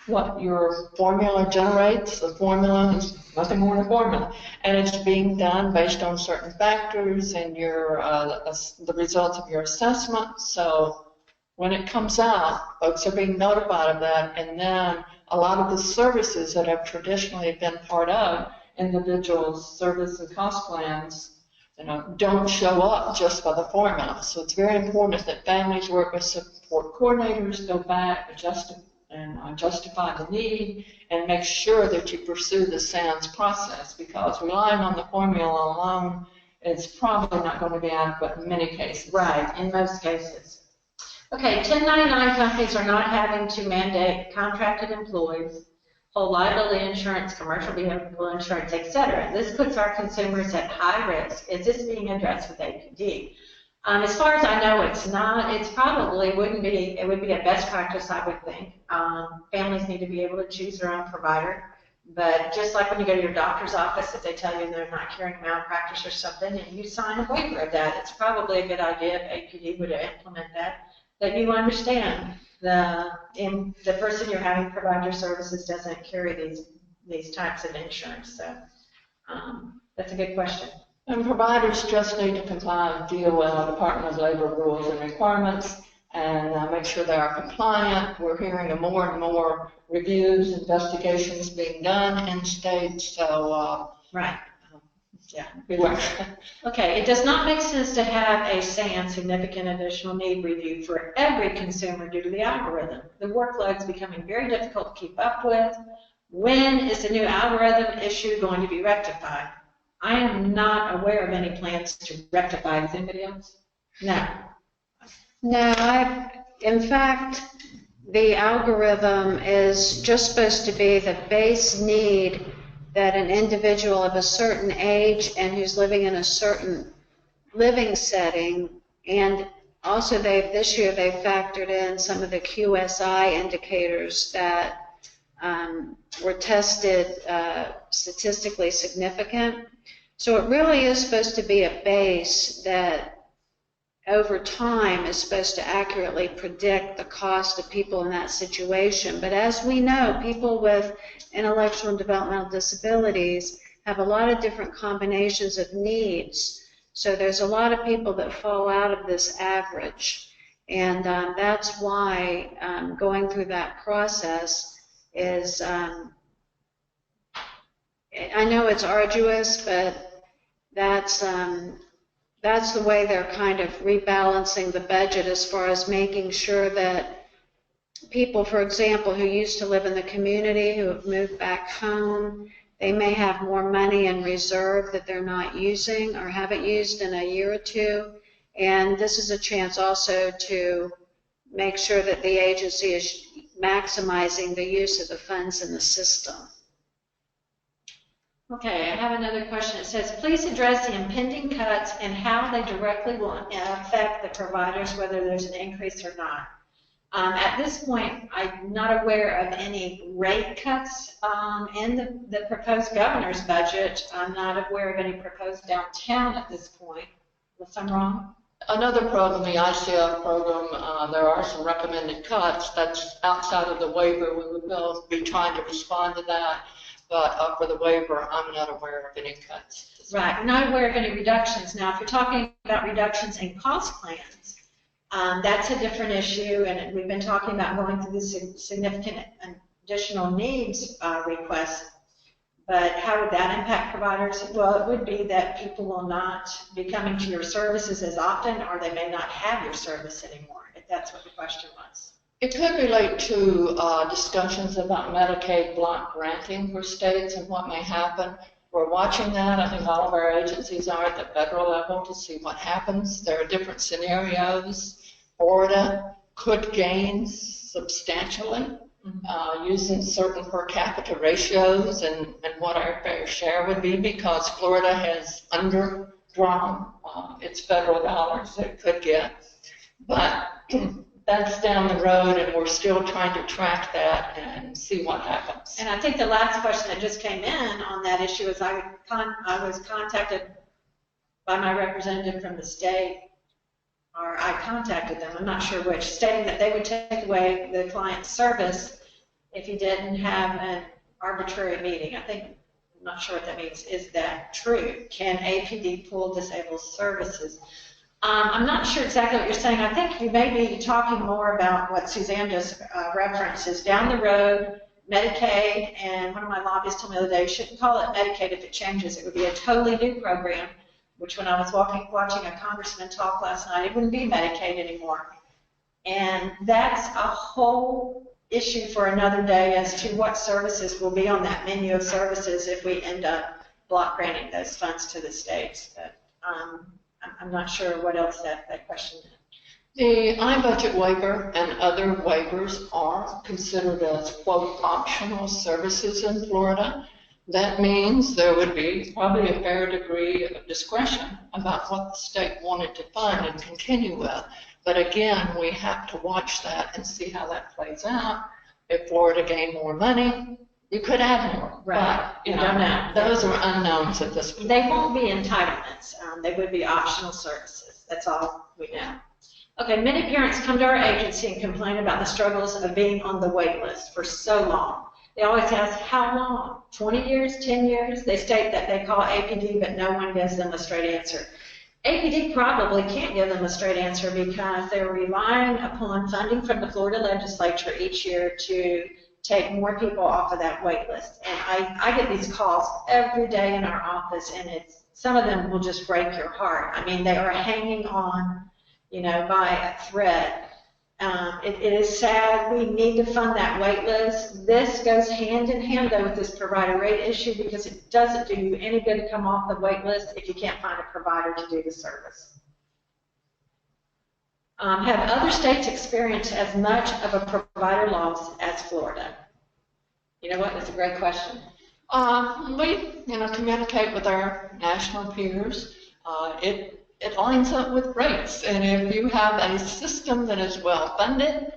what your formula generates. The formula is nothing more than a formula, and it's being done based on certain factors and your the results of your assessment. So when it comes out, folks are being notified of that, and then a lot of the services that have traditionally been part of individual service and cost plans, don't show up just by the formula. So it's very important that families work with support coordinators, go back, justify the need, and make sure that you pursue the SANS process, because relying on the formula alone it's probably not going to be adequate in many cases. Right, in most cases. Okay, 1099 companies are not having to mandate contracted employees, whole liability insurance, commercial vehicle insurance, etc. This puts our consumers at high risk. Is this being addressed with APD? As far as I know, it's not. It's probably wouldn't be. It would be a best practice, I would think. Families need to be able to choose their own provider. But just like when you go to your doctor's office, if they tell you they're not curing malpractice or something, and you sign a waiver of that, it's probably a good idea if APD would implement that. That you understand the person you're having provide your services doesn't carry these types of insurance. So that's a good question. And providers just need to comply with DOL, Department of Labor rules and requirements, and make sure they are compliant. We're hearing of more and more reviews, investigations being done in states, so right. Yeah, beware. Okay, it does not make sense to have a SAN, significant additional need review, for every consumer due to the algorithm. The workload's becoming very difficult to keep up with. When is the new algorithm issue going to be rectified? I am not aware of any plans to rectify. Is anybody else? No. No, in fact, the algorithm is just supposed to be the base need that an individual of a certain age and who's living in a certain living setting, and also this year they've factored in some of the QSI indicators that were tested statistically significant. So it really is supposed to be a base that over time is supposed to accurately predict the cost of people in that situation. But as we know, people with intellectual and developmental disabilities have a lot of different combinations of needs. So there's a lot of people that fall out of this average. And that's why going through that process is, I know it's arduous, but that's the way they're kind of rebalancing the budget as far as making sure that people, for example, who used to live in the community, who have moved back home, they may have more money in reserve that they're not using or haven't used in a year or two. And this is a chance also to make sure that the agency is maximizing the use of the funds in the system. Okay, I have another question. It says, please address the impending cuts and how they directly will affect the providers, whether there's an increase or not. At this point, I'm not aware of any rate cuts in the proposed governor's budget. I'm not aware of any proposed downtown at this point. Unless I'm wrong? Another program, the ICF program, there are some recommended cuts. That's outside of the waiver. We will be trying to respond to that. But for the waiver, I'm not aware of any cuts. Right, I'm not aware of any reductions. Now, if you're talking about reductions in cost plans, that's a different issue, and we've been talking about going through the significant additional needs request. But how would that impact providers? Well, it would be that people will not be coming to your services as often, or they may not have your service anymore, if that's what the question was. It could relate to discussions about Medicaid block granting for states and what may happen. We're watching that. I think all of our agencies are at the federal level to see what happens. There are different scenarios. Florida could gain substantially using certain per capita ratios and what our fair share would be, because Florida has underdrawn its federal dollars that it could get. But that's down the road, and we're still trying to track that and see what happens. And I think the last question that just came in on that issue is I was contacted by my representative from the state, or I contacted them, I'm not sure which, stating that they would take away the client's service if he didn't have an arbitrary meeting. I'm not sure what that means. Is that true? Can APD pull disabled services? I'm not sure exactly what you're saying. I think you may be talking more about what Suzanne just references. Down the road, Medicaid, and one of my lobbyists told me the other day, you shouldn't call it Medicaid if it changes. It would be a totally new program, which when I was watching a congressman talk last night, it wouldn't be Medicaid anymore. And that's a whole issue for another day as to what services will be on that menu of services if we end up block granting those funds to the states. But I'm not sure what else that question is. The iBudget waiver and other waivers are considered as, quote, optional services in Florida. That means there would be probably a fair degree of discretion about what the state wanted to fund and continue with. But again, we have to watch that and see how that plays out. If Florida gained more money, you could add more. Right. But, you know, those are unknowns at this point. They won't be entitlements. They would be optional services. That's all we know. Okay, many parents come to our agency and complain about the struggles of being on the wait list for so long. They always ask, how long? 20 years, 10 years? They state that they call APD, but no one gives them a straight answer. APD probably can't give them a straight answer because they're relying upon funding from the Florida legislature each year to take more people off of that wait list. And I get these calls every day in our office, and some of them will just break your heart. I mean, they are hanging on, you know, by a thread. It is sad. We need to fund that wait list. This goes hand in hand, though, with this provider rate issue because it doesn't do you any good to come off the wait list if you can't find a provider to do the service. Have other states experienced as much of a provider loss as Florida? You know what? That's a great question. We, communicate with our national peers. It lines up with rates, and if you have a system that is well funded,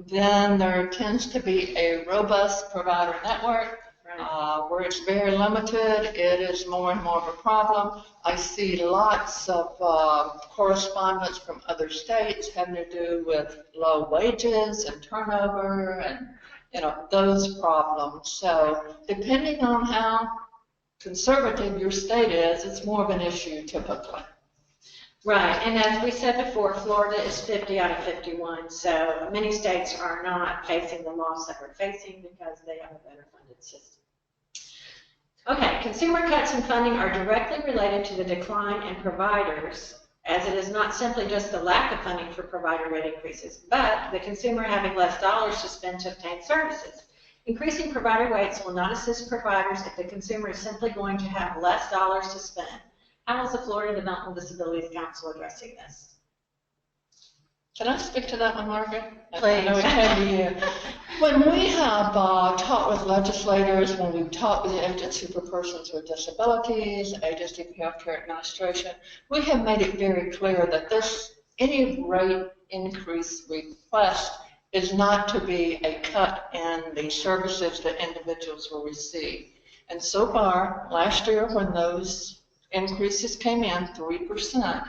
then there tends to be a robust provider network. Right. Where it's very limited, it is more and more of a problem. I see lots of correspondence from other states having to do with low wages and turnover and those problems. So depending on how conservative your state is, it's more of an issue typically. Right, and as we said before, Florida is 50 out of 51, so many states are not facing the loss that we're facing because they have a better funded system. Okay, consumer cuts in funding are directly related to the decline in providers, as it is not simply just the lack of funding for provider rate increases, but the consumer having less dollars to spend to obtain services. Increasing provider rates will not assist providers if the consumer is simply going to have less dollars to spend. How is the Florida Developmental Disabilities Council addressing this? Can I speak to that one, Margaret? Please. I know it came to you. When we have talked with legislators, when we've talked with the Agency for Persons with Disabilities, Agency for Healthcare Administration, we have made it very clear that any rate increase request is not to be a cut in the services that individuals will receive. And so far, last year when those increases came in, 3%,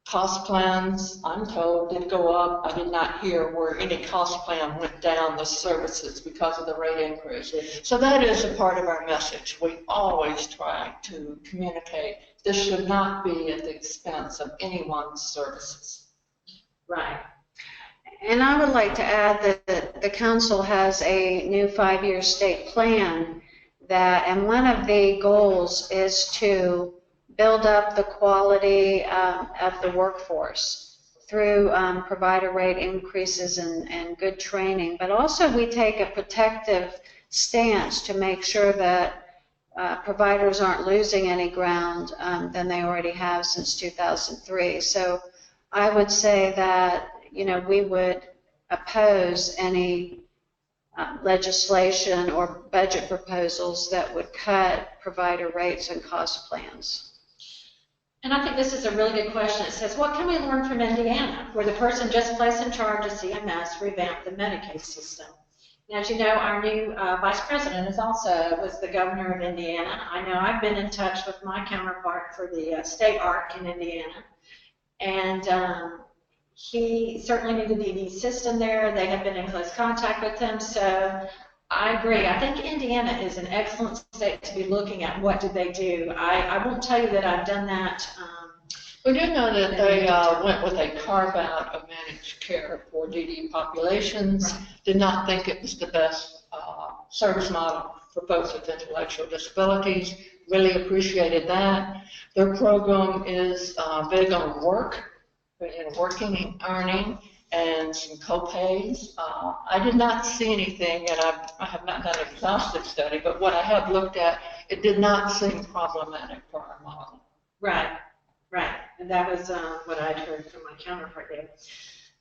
cost plans, I'm told, did go up. I did not hear where any cost plan went down the services because of the rate increase. So that is a part of our message. We always try to communicate this should not be at the expense of anyone's services. Right. And I would like to add that the council has a new 5-year state plan and one of the goals is to build up the quality of the workforce through provider rate increases and good training. But also we take a protective stance to make sure that providers aren't losing any ground than they already have since 2003. So I would say that we would oppose any legislation or budget proposals that would cut provider rates and cost plans. And I think this is a really good question. It says, what can we learn from Indiana, where the person just placed in charge of CMS revamped the Medicaid system? And as you know, our new vice president was the governor of Indiana. I know I've been in touch with my counterpart for the state ARC in Indiana. And he certainly knew the DD system there. They have been in close contact with him. So I agree. I think Indiana is an excellent state to be looking at what did they do. I won't tell you that I've done that. We do know that they went with a carve-out of managed care for DD populations. Right. Did not think it was the best service model for folks with intellectual disabilities. Really appreciated that. Their program is big on working and earning, and some co-pays. I did not see anything, and I have not done an exhaustive study, but what I have looked at, it did not seem problematic for our model. Right, right. And that was what I'd heard from my counterpart there.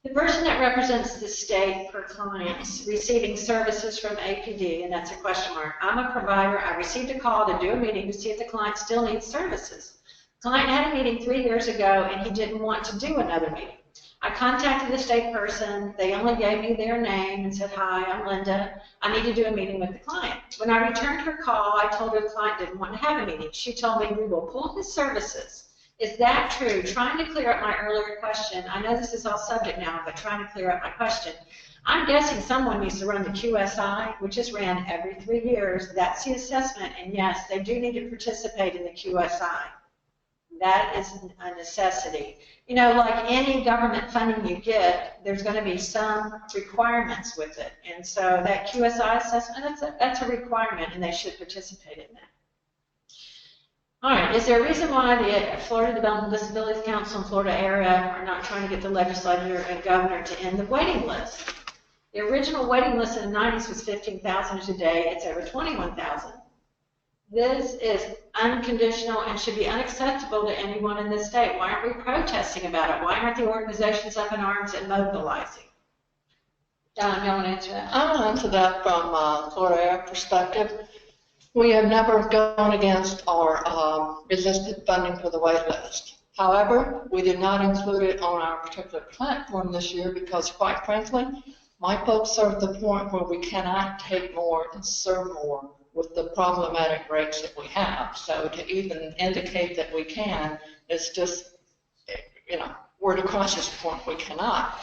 The person that represents the state per clients receiving services from APD, and that's a question mark. I'm a provider. I received a call to do a meeting to see if the client still needs services. The client had a meeting 3 years ago, and he didn't want to do another meeting. I contacted the state person. They only gave me their name and said, hi, I'm Linda. I need to do a meeting with the client. When I returned her call, I told her the client didn't want to have a meeting. She told me we will pull his services. Is that true? Trying to clear up my earlier question. I know this is all subject now, but trying to clear up my question. I'm guessing someone needs to run the QSI, which is ran every 3 years. That's the assessment, and yes, they do need to participate in the QSI. That is a necessity. You know, like any government funding you get, there's going to be some requirements with it. And so that QSI assessment, that's a requirement, and they should participate in that. All right, is there a reason why the Florida Developmental Disabilities Council and Florida area are not trying to get the legislature and governor to end the waiting list? The original waiting list in the 90s was 15,000 today. It's over 21,000. This is unconditional and should be unacceptable to anyone in this state. Why aren't we protesting about it? Why aren't the organizations up in arms and mobilizing? Don, you want to answer that? I'm going to answer that from a Florida area perspective. We have never gone against or resisted funding for the wait list. However, we did not include it on our particular platform this year because, quite frankly, my folks are at the point where we cannot take more and serve more with the problematic rates that we have. So to even indicate that we can is just, you know, we're at a crisis point. We cannot.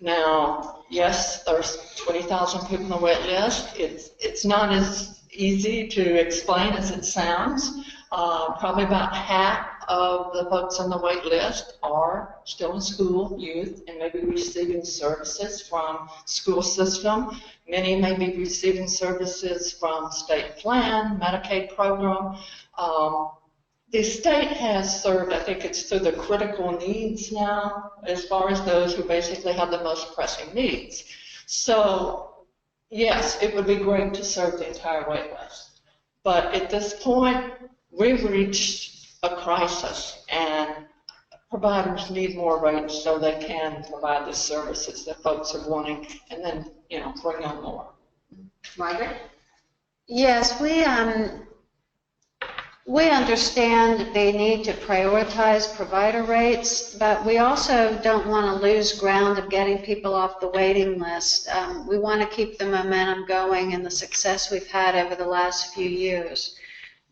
Now, yes, there's 20,000 people on the wait list. It's not as easy to explain as it sounds. Probably about half of the folks on the wait list are still in school, youth, and maybe receiving services from school system. Many may be receiving services from state plan, Medicaid program. The state has served, I think it's through the critical needs now, as far as those who basically have the most pressing needs. So, yes, it would be great to serve the entire wait list. But at this point, we've reached a crisis, and providers need more rates so they can provide the services that folks are wanting, and then, you know, bring on more. Margaret? Yes, we understand the need to prioritize provider rates, but we also don't want to lose ground of getting people off the waiting list. We want to keep the momentum going and the success we've had over the last few years.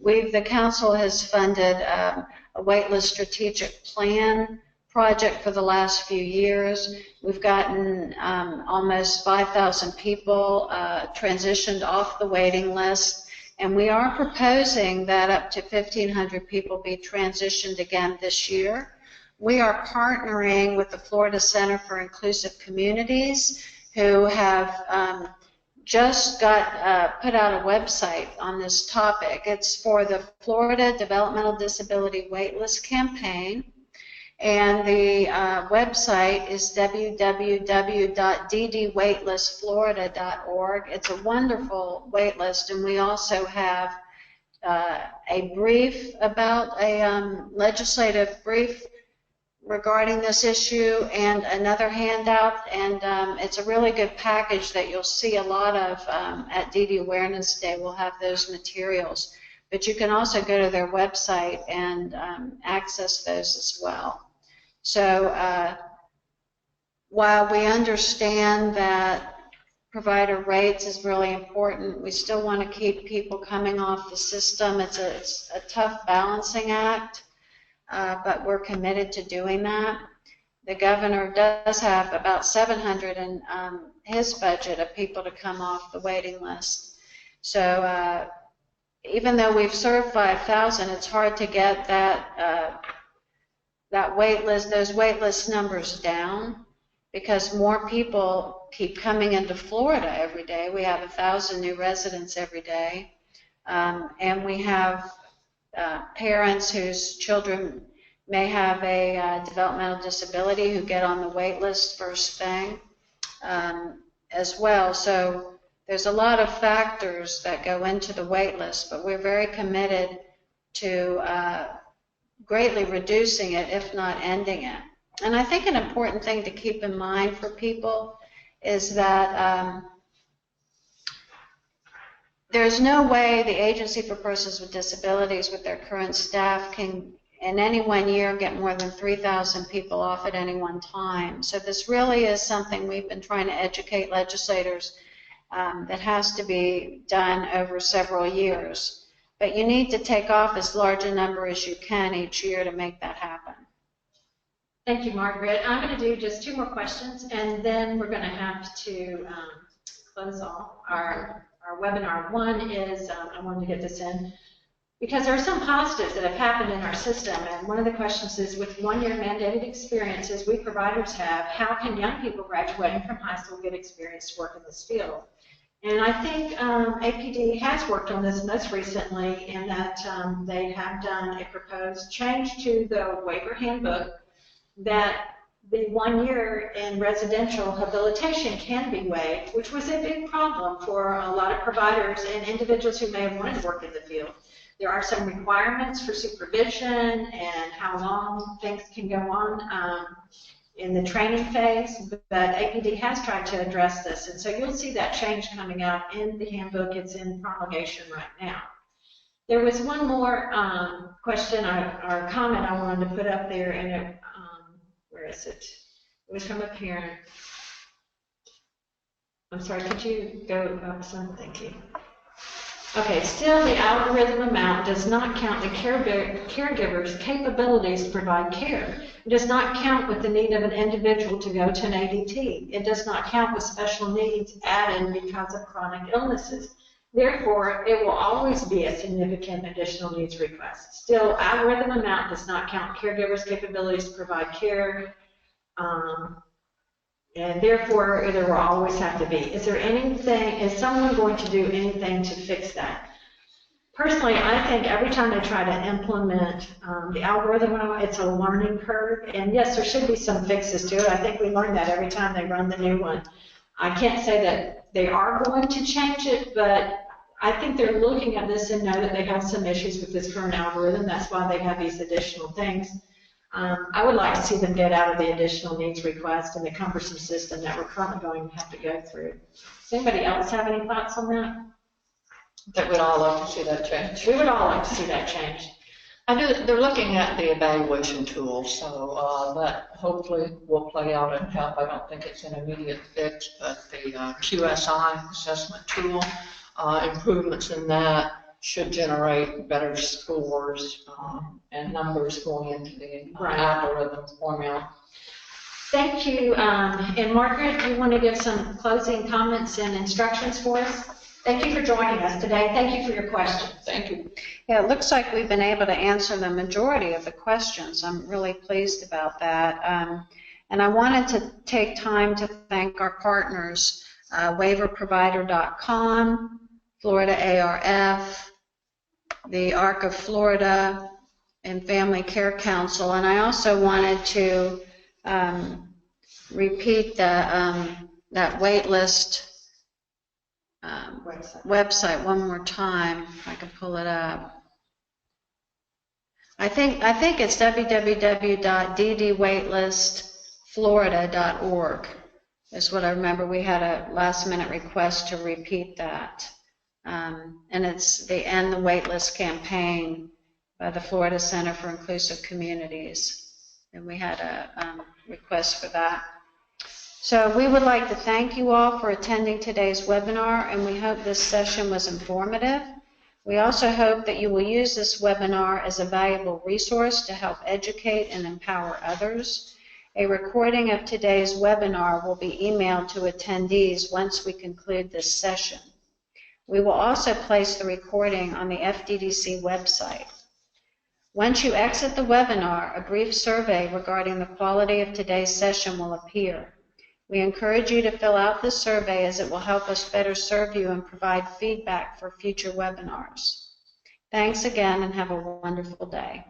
The council has funded a waitlist strategic plan project for the last few years. We've gotten almost 5,000 people transitioned off the waiting list. And we are proposing that up to 1,500 people be transitioned again this year. We are partnering with the Florida Center for Inclusive Communities, who have just put out a website on this topic. It's for the Florida Developmental Disability Waitlist Campaign. And the website is www.ddwaitlistflorida.org. It's a wonderful waitlist, and we also have a brief about a legislative brief regarding this issue and another handout, and it's a really good package that you'll see a lot of at DD Awareness Day. We'll have those materials. But you can also go to their website and access those as well. So while we understand that provider rates is really important, we still want to keep people coming off the system. It's a tough balancing act, but we're committed to doing that. The governor does have about 700 in his budget of people to come off the waiting list. So even though we've served 5,000, it's hard to get those wait list numbers down, because more people keep coming into Florida every day. We have 1,000 new residents every day, and we have parents whose children may have a developmental disability who get on the wait list first thing as well. So there's a lot of factors that go into the wait list, but we're very committed to greatly reducing it, if not ending it. And I think an important thing to keep in mind for people is that there's no way the Agency for Persons with Disabilities with their current staff can in any one year get more than 3,000 people off at any one time. So this really is something we've been trying to educate legislators that has to be done over several years. But you need to take off as large a number as you can each year to make that happen. Thank you, Margaret. I'm going to do just 2 more questions, and then we're going to have to close off our webinar. One is, I wanted to get this in, because there are some positives that have happened in our system, and one of the questions is, with 1-year mandated experiences we providers have, how can young people graduating from high school get experience to work in this field? And I think APD has worked on this most recently in that they have done a proposed change to the waiver handbook that the 1 year in residential habilitation can be waived, which was a big problem for a lot of providers and individuals who may have wanted to work in the field. There are some requirements for supervision and how long things can go on in the training phase, but APD has tried to address this, and so you'll see that change coming out in the handbook. It's in promulgation right now. There was one more question or comment I wanted to put up there, and it, where is it? It was from a parent. I'm sorry, could you go up some? Thank you. Okay, still the algorithm amount does not count the caregiver's capabilities to provide care. It does not count with the need of an individual to go to an ADT. It does not count with special needs added because of chronic illnesses. Therefore, it will always be a significant additional needs request. Still, algorithm amount does not count caregivers' capabilities to provide care, and therefore there will always have to be. Is there anything, is someone going to do anything to fix that? Personally, I think every time they try to implement the algorithm, it's a learning curve, and yes, there should be some fixes to it. I think we learn that every time they run the new one. I can't say that they are going to change it, but I think they're looking at this and know that they have some issues with this current algorithm. That's why they have these additional things. I would like to see them get out of the additional needs request and the cumbersome system that we're currently going to have to go through. Does anybody else have any thoughts on that? That we'd all like to see that change. We would all like to see that change. I know they're looking at the evaluation tool, so that hopefully will play out and help. I don't think it's an immediate fix, but the QSI assessment tool, improvements in that should generate better scores and numbers going into the algorithm formula. Thank you. And Margaret, do you want to give some closing comments and instructions for us? Thank you for joining us today. Thank you for your questions. Thank you. Yeah, it looks like we've been able to answer the majority of the questions. I'm really pleased about that. And I wanted to take time to thank our partners, waiverprovider.com, Florida ARF, the ARC of Florida, and Family Care Council. And I also wanted to repeat the, that wait list website one more time, if I can pull it up. I think it's www.ddwaitlistflorida.org is what I remember. We had a last-minute request to repeat that. And it's the End the Waitlist campaign by the Florida Center for Inclusive Communities. And we had a request for that. So we would like to thank you all for attending today's webinar, and we hope this session was informative. We also hope that you will use this webinar as a valuable resource to help educate and empower others. A recording of today's webinar will be emailed to attendees once we conclude this session. We will also place the recording on the FDDC website. Once you exit the webinar, a brief survey regarding the quality of today's session will appear. We encourage you to fill out this survey as it will help us better serve you and provide feedback for future webinars. Thanks again and have a wonderful day.